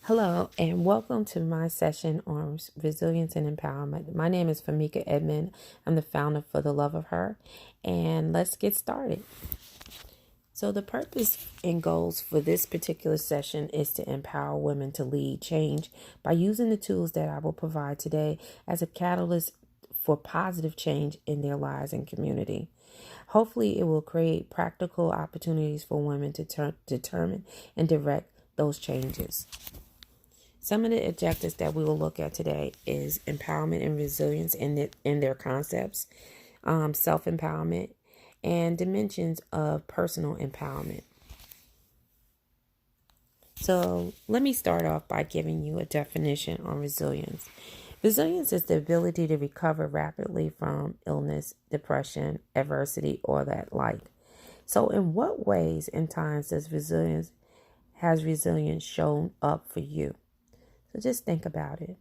Hello, and welcome to my session on resilience and empowerment. My name is Famika Edmond. I'm the founder for the Love of Her, and let's get started. So, the purpose and goals for this particular session is to empower women to lead change by using the tools that I will provide today as a catalyst for positive change in their lives and community. Hopefully, it will create practical opportunities for women to determine and direct those changes. Some of the objectives that we will look at today is empowerment and resilience in their concepts, self-empowerment, and dimensions of personal empowerment. So let me start off by giving you a definition on resilience. Resilience is the ability to recover rapidly from illness, depression, adversity, or that like. So in what ways and times has resilience shown up for you? So just think about it.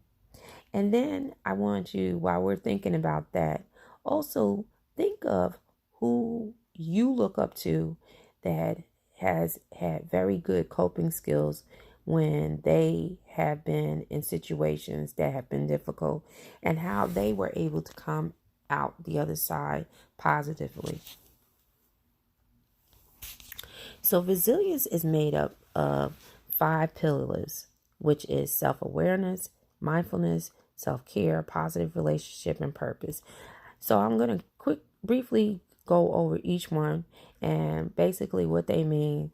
And then I want you, while we're thinking about that, also think of who you look up to that has had very good coping skills when they have been in situations that have been difficult and how they were able to come out the other side positively. So resilience is made up of 5 pillars, which is self-awareness, mindfulness, self-care, positive relationship, and purpose. So I'm going to briefly go over each one and basically what they mean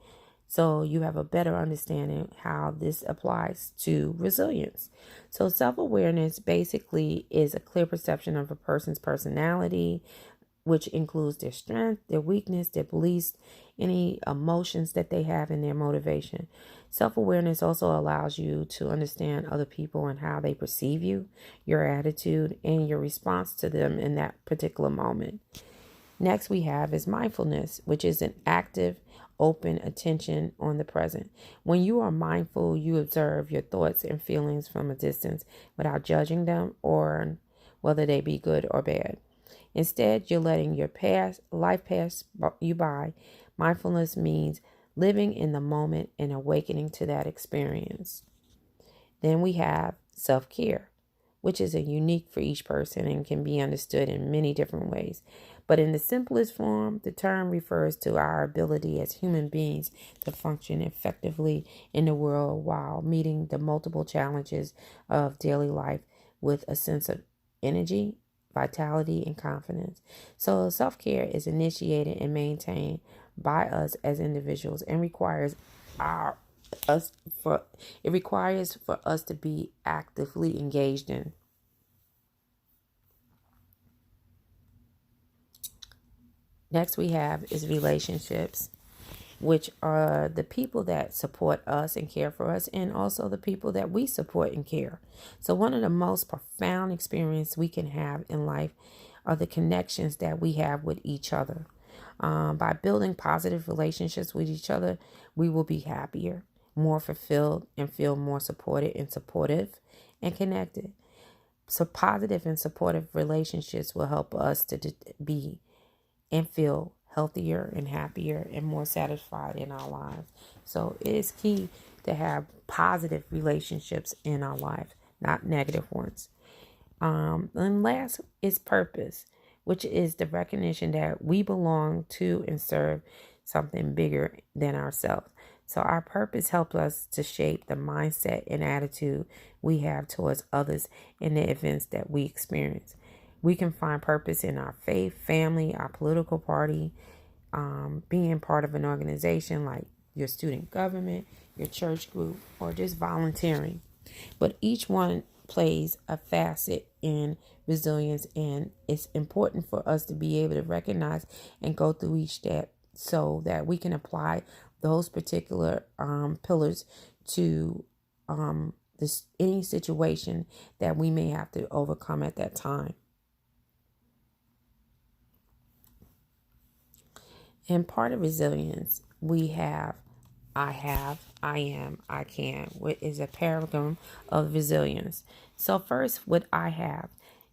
so you have a better understanding how this applies to resilience. So self-awareness basically is a clear perception of a person's personality, which includes their strength, their weakness, their beliefs, any emotions that they have, and their motivation. Self-awareness also allows you to understand other people and how they perceive you, your attitude, and your response to them in that particular moment. Next we have is mindfulness, which is an active, open attention on the present. When you are mindful, you observe your thoughts and feelings from a distance without judging them or whether they be good or bad. Instead, you're letting your life pass you by. Mindfulness means living in the moment and awakening to that experience. Then we have self-care, which is a unique for each person and can be understood in many different ways. But in the simplest form, the term refers to our ability as human beings to function effectively in the world while meeting the multiple challenges of daily life with a sense of energy, vitality, and confidence. So self-care is initiated and maintained by us as individuals and our us for it requires for us to be actively engaged in. Next we have is relationships, which are the people that support us and care for us, and also the people that we support and care. So one of the most profound experiences we can have in life are the connections that we have with each other. By building positive relationships with each other, we will be happier, more fulfilled, and feel more supported and supportive and connected. So positive and supportive relationships will help us to be and feel healthier and happier and more satisfied in our lives. So it is key to have positive relationships in our life, not negative ones. And last is purpose, which is the recognition that we belong to and serve something bigger than ourselves. So our purpose helps us to shape the mindset and attitude we have towards others and the events that we experience. We can find purpose in our faith, family, our political party, being part of an organization like your student government, your church group, or just volunteering. But each one plays a facet in resilience, and it's important for us to be able to recognize and go through each step so that we can apply those particular pillars to any situation that we may have to overcome at that time. And part of resilience, we have, I am, I can, which is a paradigm of resilience. So first, what I have,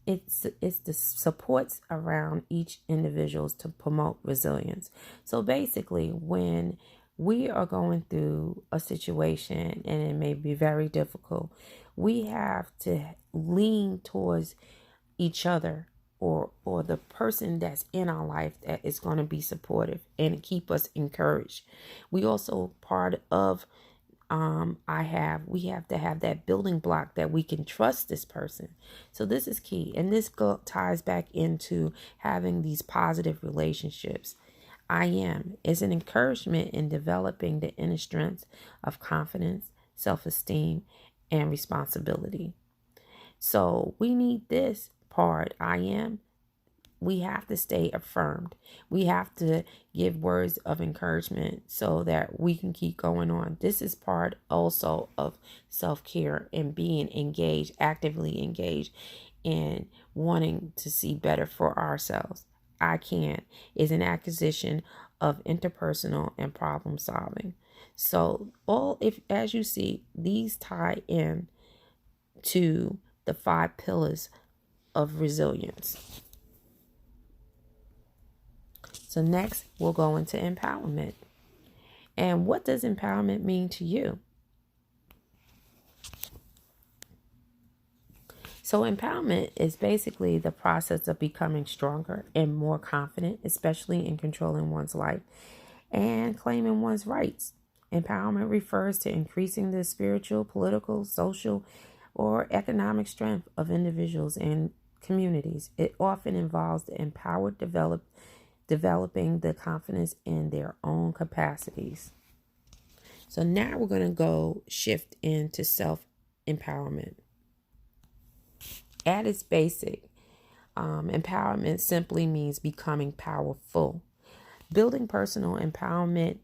it's the supports around each individuals to promote resilience. So basically, when we are going through a situation and it may be very difficult, we have to lean towards each other, or the person that's in our life that is going to be supportive and keep us encouraged. We also part of we have to have that building block that we can trust this person. So this is key, and this ties back into having these positive relationships. I am is an encouragement in developing the inner strength of confidence, self-esteem, and responsibility. So we need this part. I am. We have to stay affirmed. We have to give words of encouragement so that we can keep going on. This is part also of self-care and being engaged, actively engaged, and wanting to see better for ourselves. I can is an acquisition of interpersonal and problem solving. So all, if as you see, these tie in to the 5 pillars of resilience. So next, we'll go into empowerment. And what does empowerment mean to you? So empowerment is basically the process of becoming stronger and more confident, especially in controlling one's life and claiming one's rights. Empowerment refers to increasing the spiritual, political, social, or economic strength of individuals and communities. It often involves the empowered developing the confidence in their own capacities. So now we're going to go shift into self-empowerment. At its basic, empowerment simply means becoming powerful. Building personal empowerment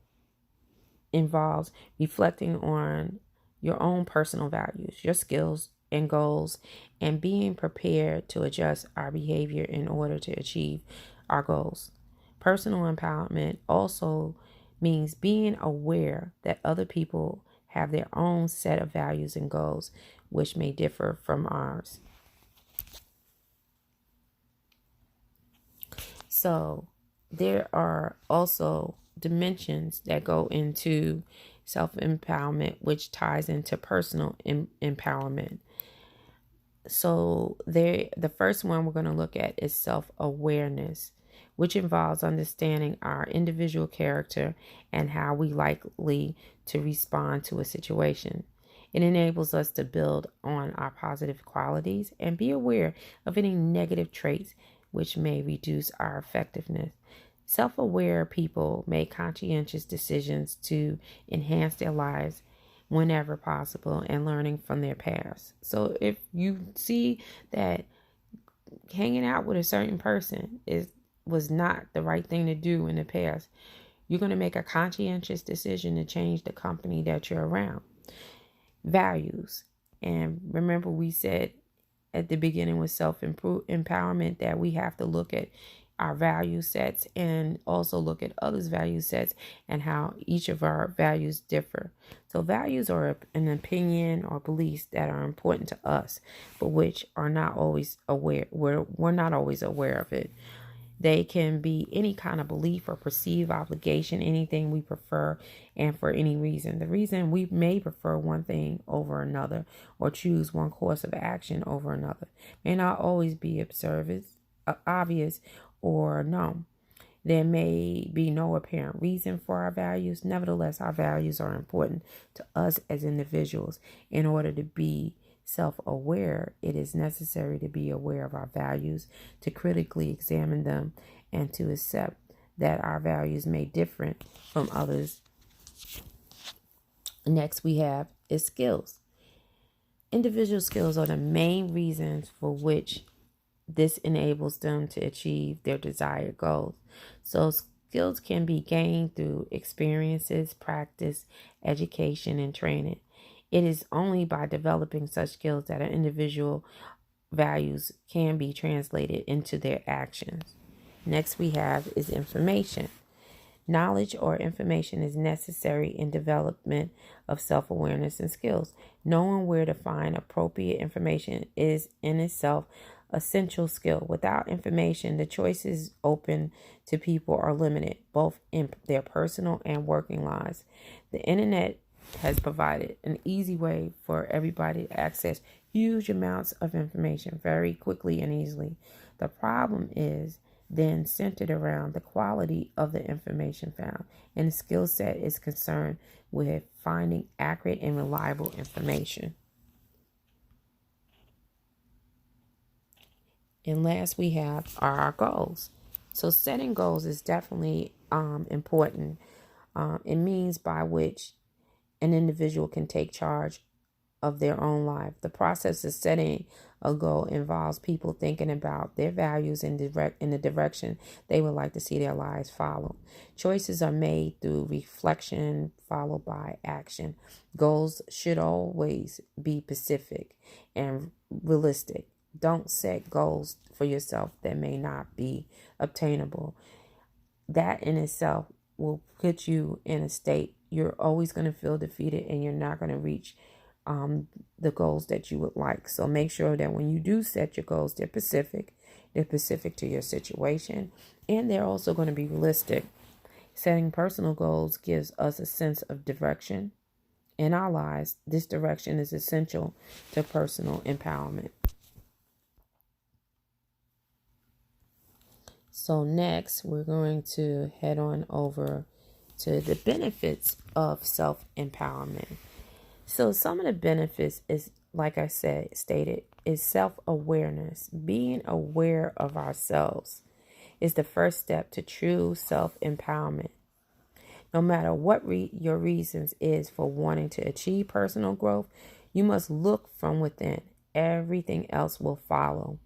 involves reflecting on your own personal values, your skills and goals, and being prepared to adjust our behavior in order to achieve our goals. Personal empowerment also means being aware that other people have their own set of values and goals, which may differ from ours. So there are also dimensions that go into self-empowerment, which ties into personal empowerment. So the first one we're going to look at is self-awareness, which involves understanding our individual character and how we likely to respond to a situation. It enables us to build on our positive qualities and be aware of any negative traits which may reduce our effectiveness. Self-aware people make conscientious decisions to enhance their lives whenever possible and learning from their past. So if you see that hanging out with a certain person was not the right thing to do in the past, you're going to make a conscientious decision to change the company that you're around. Values. And remember, we said at the beginning with self-empowerment that we have to look at our value sets and also look at others' value sets and how each of our values differ. So values are an opinion or beliefs that are important to us, but which are not always aware. We're not always aware of it. They can be any kind of belief or perceived obligation, anything we prefer, and for any reason. The reason we may prefer one thing over another or choose one course of action over another may not always be obvious or known. There may be no apparent reason for our values. Nevertheless, our values are important to us as individuals. In order to be self-aware, it is necessary to be aware of our values, to critically examine them, and to accept that our values may differ from others. Next we have is skills. Individual skills are the main reasons for which this enables them to achieve their desired goals. So skills can be gained through experiences, practice, education, and training. It is only by developing such skills that an individual values can be translated into their actions. Next we have is information. Knowledge or information is necessary in development of self-awareness and skills. Knowing where to find appropriate information is in itself essential skill. Without information, the choices open to people are limited, both in their personal and working lives. The internet has provided an easy way for everybody to access huge amounts of information very quickly and easily. The problem is then centered around the quality of the information found, and the skill set is concerned with finding accurate and reliable information. And last, we have our goals. So setting goals is definitely important. It means by which an individual can take charge of their own life. The process of setting a goal involves people thinking about their values and in the direction they would like to see their lives follow. Choices are made through reflection followed by action. Goals should always be specific and realistic. Don't set goals for yourself that may not be obtainable. That in itself will put you in a state you're always going to feel defeated and you're not going to reach the goals that you would like. So make sure that when you do set your goals, they're specific to your situation, and they're also going to be realistic. Setting personal goals gives us a sense of direction in our lives. This direction is essential to personal empowerment. So next, we're going to head on over to the benefits of self-empowerment. So some of the benefits is, like I stated, is self-awareness. Being aware of ourselves is the first step to true self-empowerment. No matter what your reasons is for wanting to achieve personal growth, you must look from within. Everything else will follow.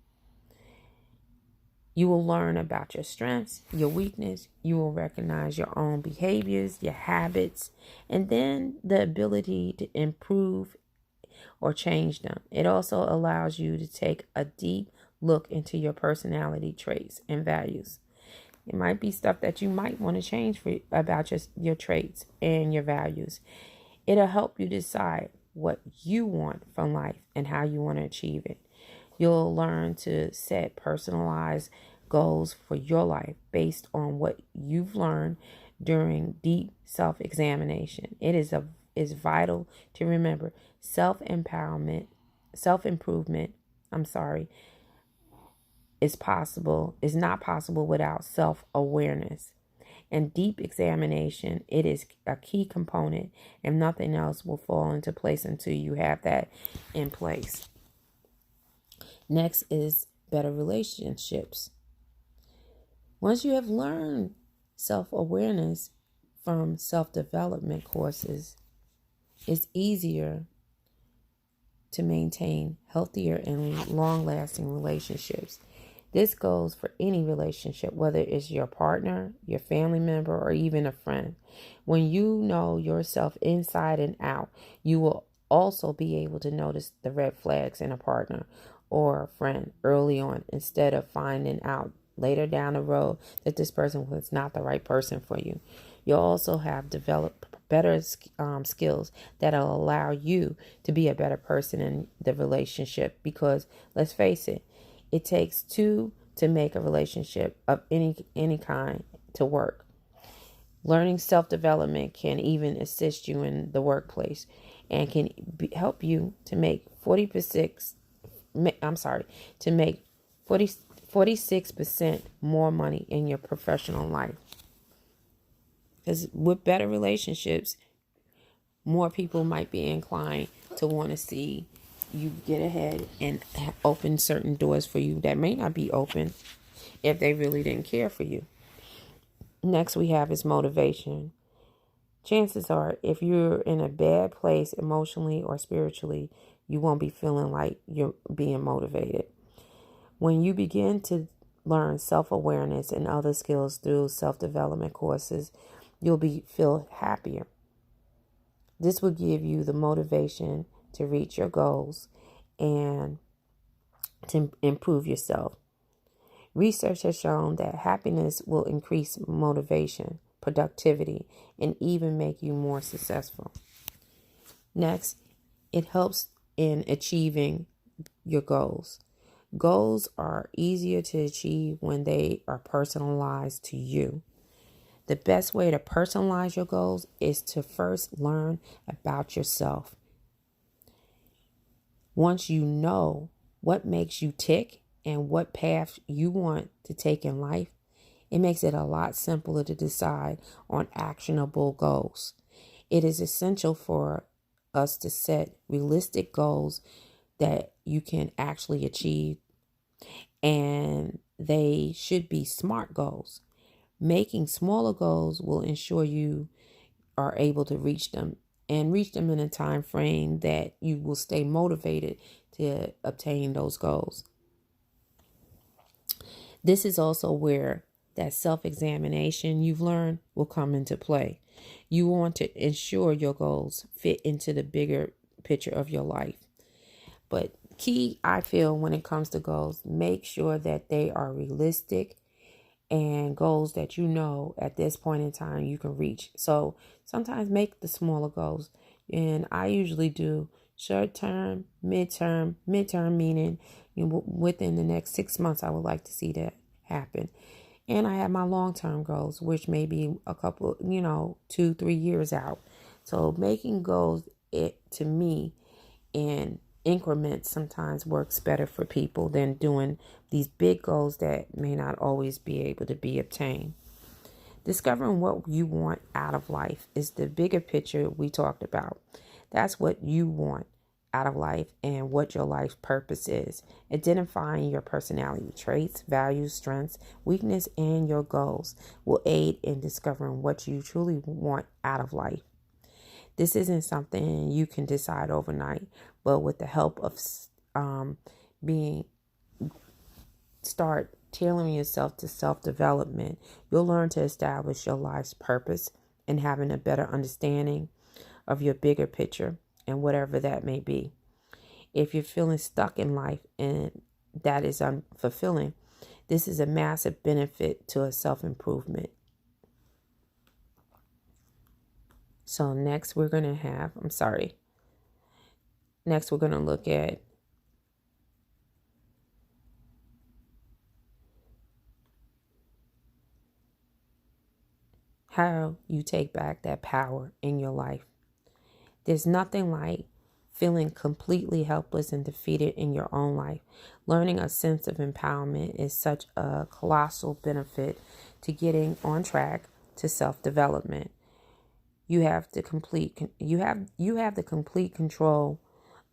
You will learn about your strengths, your weakness. You will recognize your own behaviors, your habits, and then the ability to improve or change them. It also allows you to take a deep look into your personality traits and values. It might be stuff that you might want to change about your traits and your values. It'll help you decide what you want from life and how you want to achieve it. You'll learn to set personalized goals for your life based on what you've learned during deep self-examination. It is vital to remember self-improvement, is not possible without self-awareness. And deep examination, it is a key component, and nothing else will fall into place until you have that in place. Next is better relationships. Once you have learned self-awareness from self-development courses, it's easier to maintain healthier and long-lasting relationships. This goes for any relationship, whether it's your partner, your family member, or even a friend. When you know yourself inside and out, you will also be able to notice the red flags in a partner or a friend early on instead of finding out later down the road that this person was not the right person for you. You'll also have developed better skills that'll allow you to be a better person in the relationship, because let's face it, it takes two to make a relationship of any kind to work. Learning self-development can even assist you in the workplace and can help you to make 46% more money in your professional life. Because with better relationships, more people might be inclined to want to see you get ahead and open certain doors for you that may not be open if they really didn't care for you. Next we have is motivation. Chances are, if you're in a bad place emotionally or spiritually, you won't be feeling like you're being motivated. When you begin to learn self-awareness and other skills through self-development courses, you'll feel happier. This will give you the motivation to reach your goals and to improve yourself. Research has shown that happiness will increase motivation, productivity, and even make you more successful. Next, it helps in achieving your goals. Goals are easier to achieve when they are personalized to you. The best way to personalize your goals is to first learn about yourself. Once you know what makes you tick and what path you want to take in life, it makes it a lot simpler to decide on actionable goals. It is essential for us to set realistic goals that you can actually achieve, and they should be SMART goals. Making smaller goals will ensure you are able to reach them and reach them in a time frame that you will stay motivated to obtain those goals. This is also where that self-examination you've learned will come into play. You want to ensure your goals fit into the bigger picture of your life. But key, I feel, when it comes to goals, make sure that they are realistic and goals that you know at this point in time you can reach. So sometimes make the smaller goals. And I usually do short term, midterm, meaning within the next 6 months, I would like to see that happen. And I have my long term goals, which may be a couple, 2-3 years out. So making goals, it to me, in increments sometimes works better for people than doing these big goals that may not always be able to be obtained. Discovering what you want out of life is the bigger picture we talked about. That's what you want out of life and what your life purpose is. Identifying your personality traits, values, strengths, weakness, and your goals will aid in discovering what you truly want out of life. This isn't something you can decide overnight, but with the help of being start tailoring yourself to self-development, you'll learn to establish your life's purpose and having a better understanding of your bigger picture and whatever that may be. If you're feeling stuck in life and that is unfulfilling, this is a massive benefit to a self-improvement. So next we're going to look at how you take back that power in your life. There's nothing like feeling completely helpless and defeated in your own life. Learning a sense of empowerment is such a colossal benefit to getting on track to self-development. You have the complete control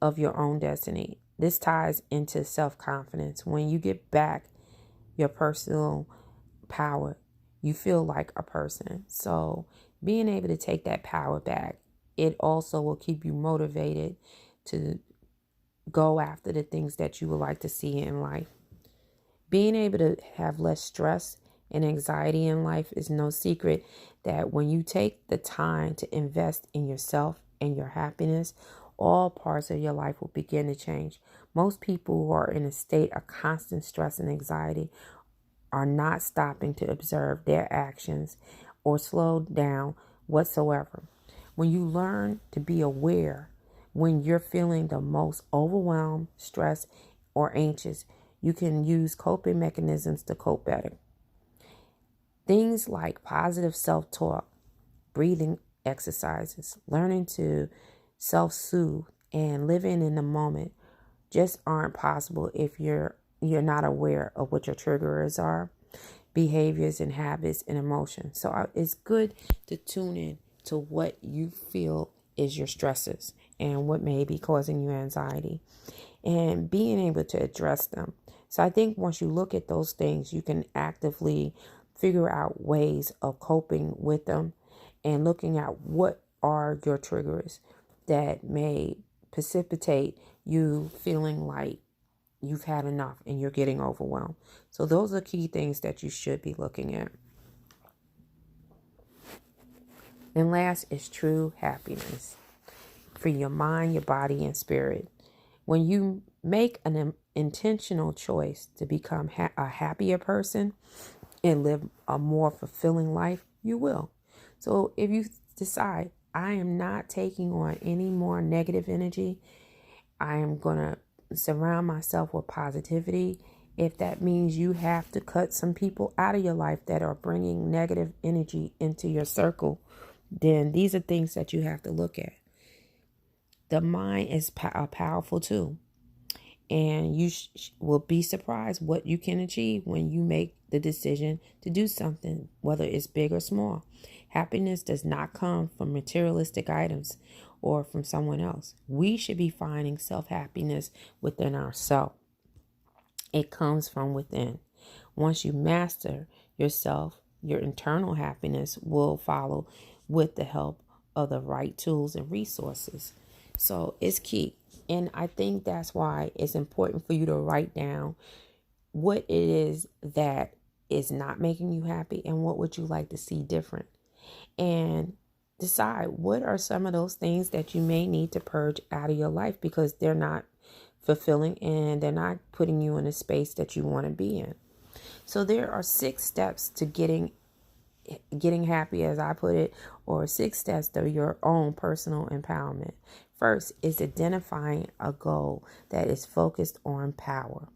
of your own destiny. This ties into self-confidence. When you get back your personal power, you feel like a person. So being able to take that power back, it also will keep you motivated to go after the things that you would like to see in life. Being able to have less stress and anxiety in life is no secret that when you take the time to invest in yourself and your happiness, all parts of your life will begin to change. Most people who are in a state of constant stress and anxiety are not stopping to observe their actions or slow down whatsoever. When you learn to be aware when you're feeling the most overwhelmed, stressed, or anxious, you can use coping mechanisms to cope better. Things like positive self-talk, breathing exercises, learning to self-soothe, and living in the moment just aren't possible if you're not aware of what your triggers are, behaviors and habits and emotions. So it's good to tune in to what you feel is your stresses and what may be causing you anxiety and being able to address them. So I think once you look at those things, you can actively figure out ways of coping with them and looking at what are your triggers that may precipitate you feeling like you've had enough and you're getting overwhelmed. So those are key things that you should be looking at. And last is true happiness for your mind, your body, and spirit. When you make an intentional choice to become a happier person and live a more fulfilling life, you will. So if you decide, I am not taking on any more negative energy, I am going to surround myself with positivity. If that means you have to cut some people out of your life that are bringing negative energy into your circle, then these are things that you have to look at. The mind is a powerful tool, and you will be surprised what you can achieve when you make the decision to do something, whether it's big or small. Happiness does not come from materialistic items or from someone else. We should be finding self-happiness within ourselves. It comes from within. Once you master yourself, your internal happiness will follow with the help of the right tools and resources. So it's key. And I think that's why it's important for you to write down what it is that is not making you happy and what would you like to see different. And decide what are some of those things that you may need to purge out of your life because they're not fulfilling and they're not putting you in a space that you want to be in. So there are 6 steps to getting happy, as I put it, or 6 steps to your own personal empowerment. First is identifying a goal that is focused on power.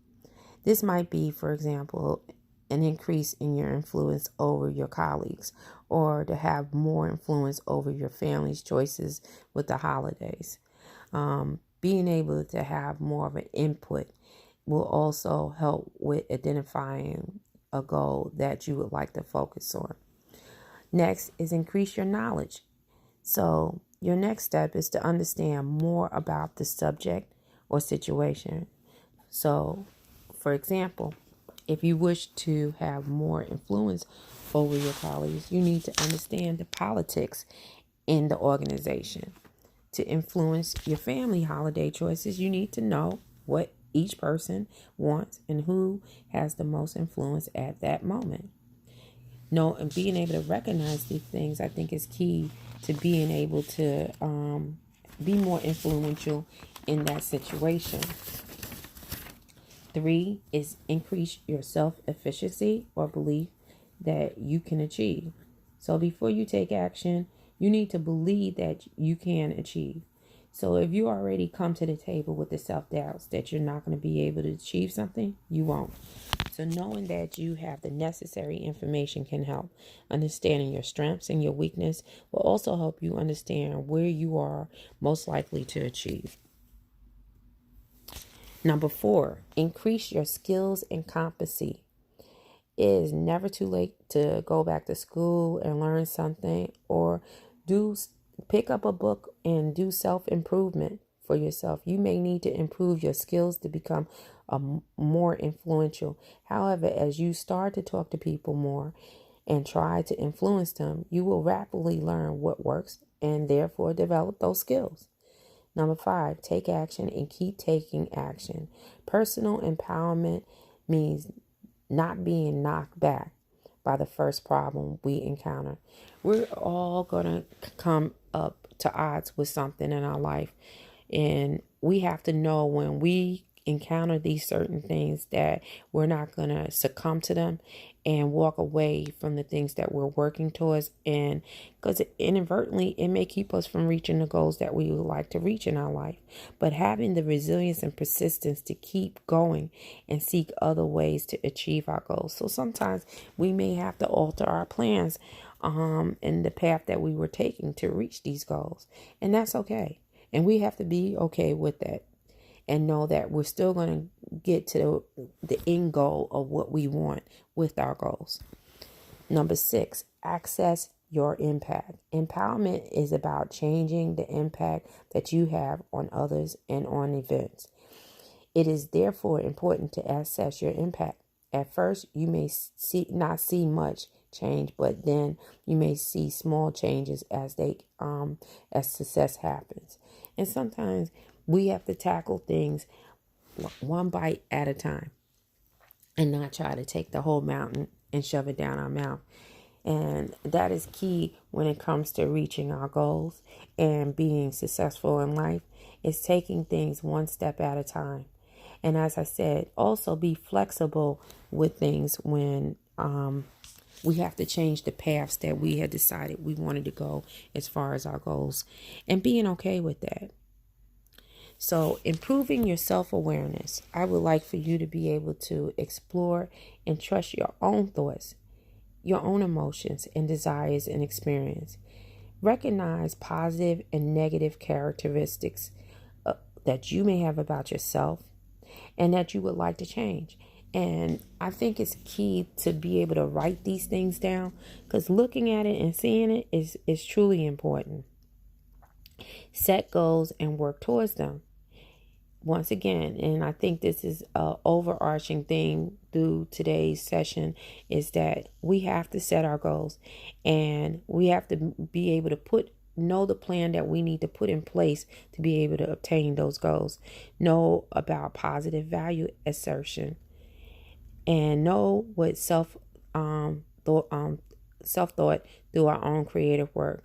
This might be, for example, an increase in your influence over your colleagues, or to have more influence over your family's choices with the holidays. Being able to have more of an input will also help with identifying a goal that you would like to focus on. Next is increase your knowledge. So your next step is to understand more about the subject or situation. So, for example, if you wish to have more influence over your colleagues, you need to understand the politics in the organization. To influence your family holiday choices, you need to know what each person wants and who has the most influence at that moment. No, and being able to recognize these things, I think, is key to being able to be more influential in that situation. 3 is increase your self-efficacy or belief that you can achieve. So before you take action, you need to believe that you can achieve. So if you already come to the table with the self-doubts that you're not going to be able to achieve something, you won't. So knowing that you have the necessary information can help. Understanding your strengths and your weakness will also help you understand where you are most likely to achieve. Number 4, increase your skills and competency. It is never too late to go back to school and learn something, or pick up a book and do self-improvement for yourself. You may need to improve your skills to become more influential. However, as you start to talk to people more and try to influence them, you will rapidly learn what works and therefore develop those skills. Number 5, take action and keep taking action. Personal empowerment means not being knocked back by the first problem we encounter. We're all going to come up to odds with something in our life. And we have to know when we encounter these certain things that we're not going to succumb to them and walk away from the things that we're working towards. And because inadvertently, it may keep us from reaching the goals that we would like to reach in our life. But having the resilience and persistence to keep going and seek other ways to achieve our goals. So sometimes we may have to alter our plans in the path that we were taking to reach these goals. And that's okay. And we have to be okay with that and know that we're still going to get to the end goal of what we want with our goals. Number 6, access your impact. Empowerment is about changing the impact that you have on others and on events. It is therefore important to assess your impact. At first, you may not see much change, but then you may see small changes as success happens. And sometimes we have to tackle things one bite at a time and not try to take the whole mountain and shove it down our mouth. And that is key when it comes to reaching our goals and being successful in life, is taking things one step at a time. And as I said, also be flexible with things when we have to change the paths that we had decided we wanted to go as far as our goals, and being okay with that. So, improving your self-awareness. I would like for you to be able to explore and trust your own thoughts, your own emotions and desires and experience. Recognize positive and negative characteristics that you may have about yourself and that you would like to change. And I think it's key to be able to write these things down, because looking at it and seeing it is truly important. Set goals and work towards them. Once again, and I think this is a overarching theme through today's session, is that we have to set our goals, and we have to be able to know the plan that we need to put in place to be able to obtain those goals. Know about positive value assertion, and know what self thought through our own creative work.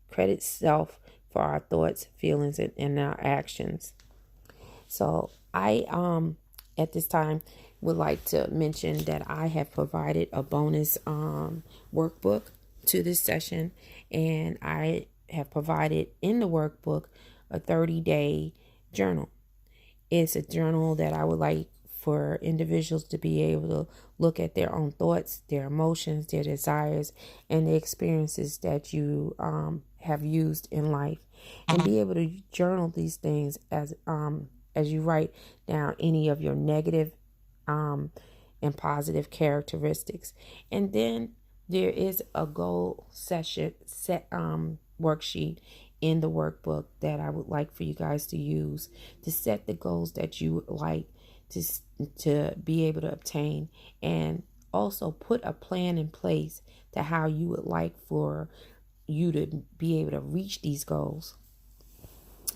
Credit self for our thoughts, feelings, and our actions. So I at this time would like to mention that I have provided a bonus workbook to this session, and I have provided in the workbook a 30-day journal. It's a journal that I would like for individuals to be able to look at their own thoughts, their emotions, their desires, and the experiences that you have used in life, and be able to journal these things as you write down any of your negative and positive characteristics. And then there is a goal set worksheet in the workbook that I would like for you guys to use to set the goals that you would like to be able to obtain, and also put a plan in place to how you would like for you to be able to reach these goals.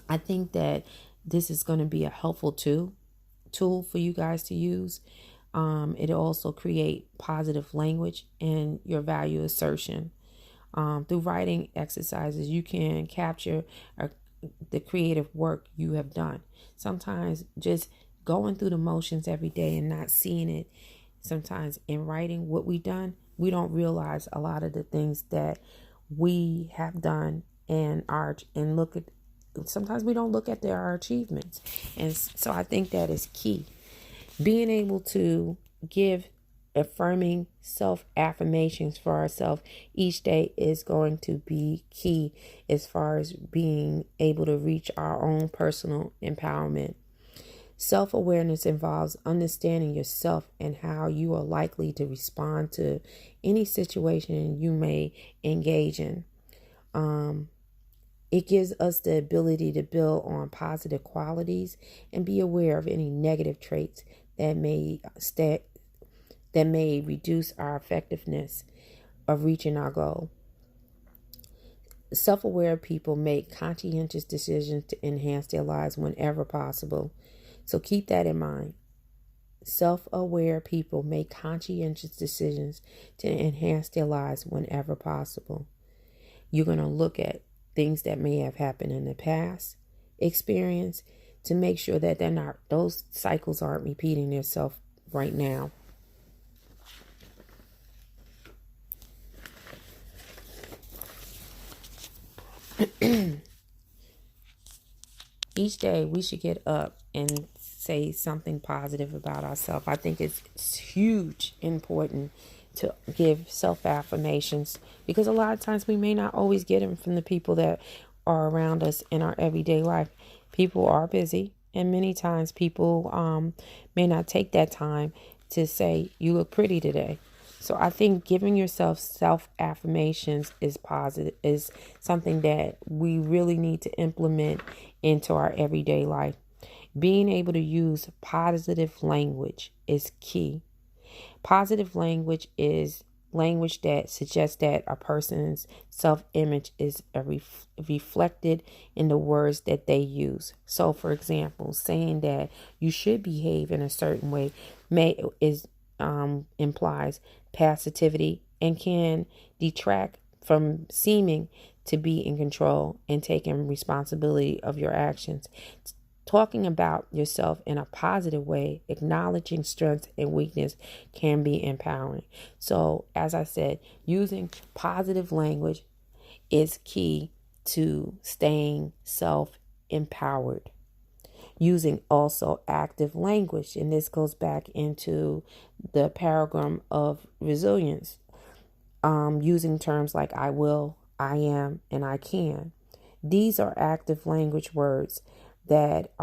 I think that this is going to be a helpful tool for you guys to use. It'll also create positive language and your value assertion. Through writing exercises, you can capture the creative work you have done. Sometimes just going through the motions every day and not seeing it, sometimes in writing what we've done, we don't realize a lot of the things that we have done and look at. Sometimes we don't look at our achievements, and so I think that is key. Being able to give affirming self affirmations for ourselves each day is going to be key as far as being able to reach our own personal empowerment. Self-awareness involves understanding yourself and how you are likely to respond to any situation you may engage in. It gives us the ability to build on positive qualities and be aware of any negative traits that may reduce our effectiveness of reaching our goal. Self-aware people make conscientious decisions to enhance their lives whenever possible. So keep that in mind. Self-aware people make conscientious decisions to enhance their lives whenever possible. You're going to look at things that may have happened in the past experience to make sure that those cycles aren't repeating themselves right now. Each day we should get up and say something positive about ourselves. I think it's huge important to give self-affirmations, because a lot of times we may not always get them from the people that are around us in our everyday life. People are busy, and many times people may not take that time to say, you look pretty today. So I think giving yourself self-affirmations is something that we really need to implement into our everyday life. Being able to use positive language is key. Positive language is language that suggests that a person's self-image is reflected in the words that they use. So, for example, saying that you should behave in a certain way implies passivity and can detract from seeming to be in control and taking responsibility of your actions. Talking about yourself in a positive way, acknowledging strengths and weakness, can be empowering. So, as I said, using positive language is key to staying self-empowered. using also active language. And this goes back into the paradigm of resilience, using terms like I will, I am, and I can. These are active language words that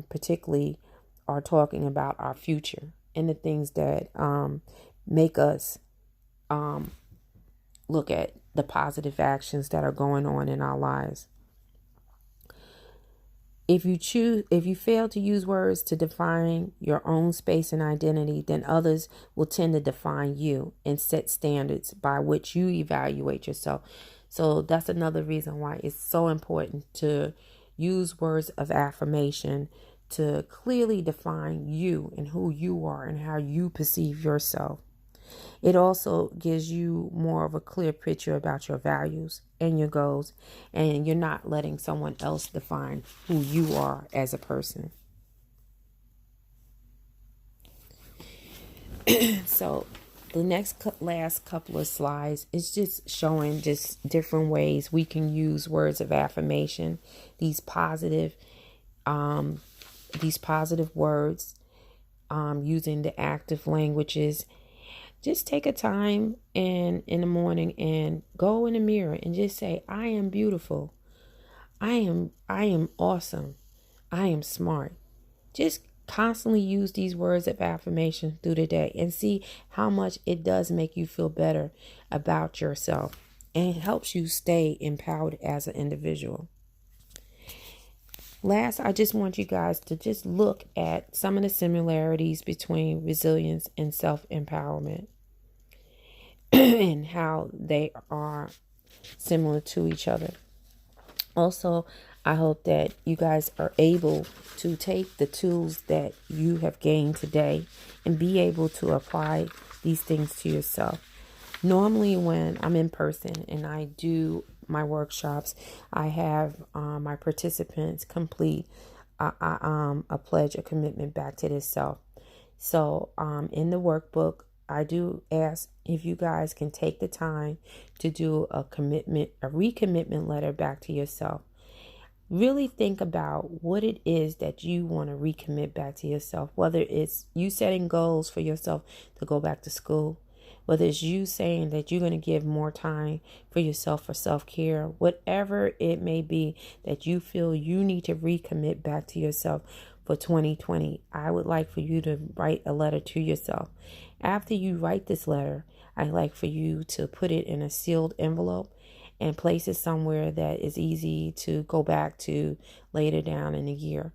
particularly are talking about our future and the things that make us look at the positive actions that are going on in our lives. If you fail to use words to define your own space and identity, then others will tend to define you and set standards by which you evaluate yourself. So that's another reason why it's so important to use words of affirmation to clearly define you and who you are and how you perceive yourself. It also gives you more of a clear picture about your values and your goals, and you're not letting someone else define who you are as a person. So the last couple of slides is just showing just different ways we can use words of affirmation, these positive words, using the active languages. Just take a time and in the morning and go in the mirror and just say, I am beautiful. I am awesome. I am smart. Just constantly use these words of affirmation through the day and see how much it does make you feel better about yourself, and it helps you stay empowered as an individual. Last, I just want you guys to just look at some of the similarities between resilience and self-empowerment and how they are similar to each other. Also, I hope that you guys are able to take the tools that you have gained today and be able to apply these things to yourself. Normally, when I'm in person and I do my workshops, I have my participants complete a pledge, a commitment back to this self. So in the workbook, I do ask if you guys can take the time to do a recommitment letter back to yourself. Really think about what it is that you want to recommit back to yourself, whether it's you setting goals for yourself to go back to school, whether it's you saying that you're going to give more time for yourself for self-care, whatever it may be that you feel you need to recommit back to yourself for 2020. I would like for you to write a letter to yourself. After you write this letter, I'd like for you to put it in a sealed envelope and place it somewhere that is easy to go back to later down in the year.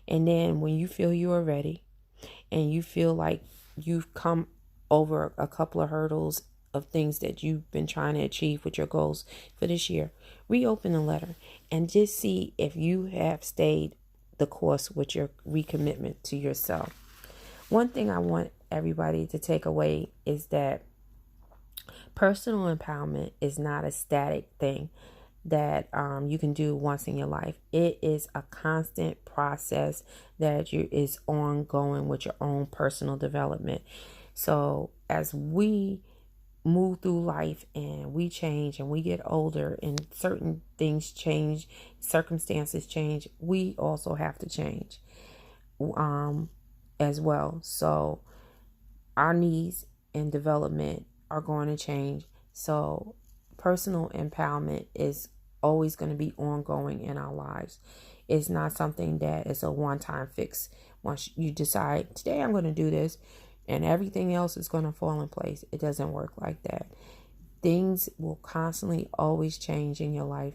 And then when you feel you are ready and you feel like you've come over a couple of hurdles of things that you've been trying to achieve with your goals for this year, reopen the letter and just see if you have stayed the course with your recommitment to yourself. One thing I want everybody to take away is that personal empowerment is not a static thing that you can do once in your life. It is a constant process that is ongoing with your own personal development. So as we move through life and we change and we get older and certain things change, circumstances change, we also have to change as well. So our needs and development are going to change. So personal empowerment is always going to be ongoing in our lives. It's not something that is a one-time fix. Once you decide, today I'm going to do this and everything else is going to fall in place, it doesn't work like that. Things will constantly always change in your life.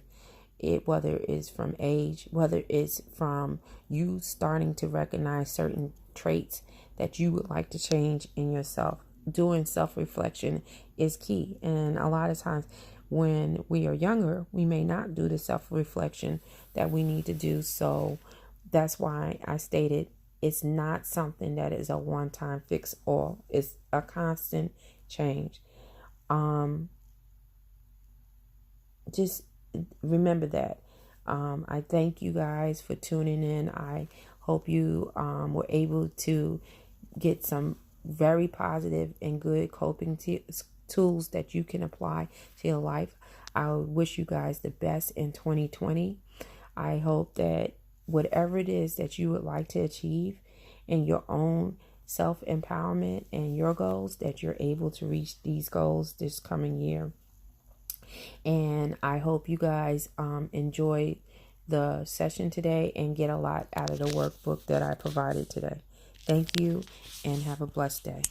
Whether it's from age, whether it's from you starting to recognize certain traits that you would like to change in yourself. Doing self-reflection is key. And a lot of times when we are younger, we may not do the self-reflection that we need to do. So that's why I stated it's not something that is a one-time fix all. It's a constant change. Just remember that. I thank you guys for tuning in. I hope you were able to get some very positive and good coping tools that you can apply to your life. I wish you guys the best in 2020. I hope that whatever it is that you would like to achieve in your own self-empowerment and your goals, that you're able to reach these goals this coming year. And I hope you guys enjoy the session today and get a lot out of the workbook that I provided today. Thank you and have a blessed day.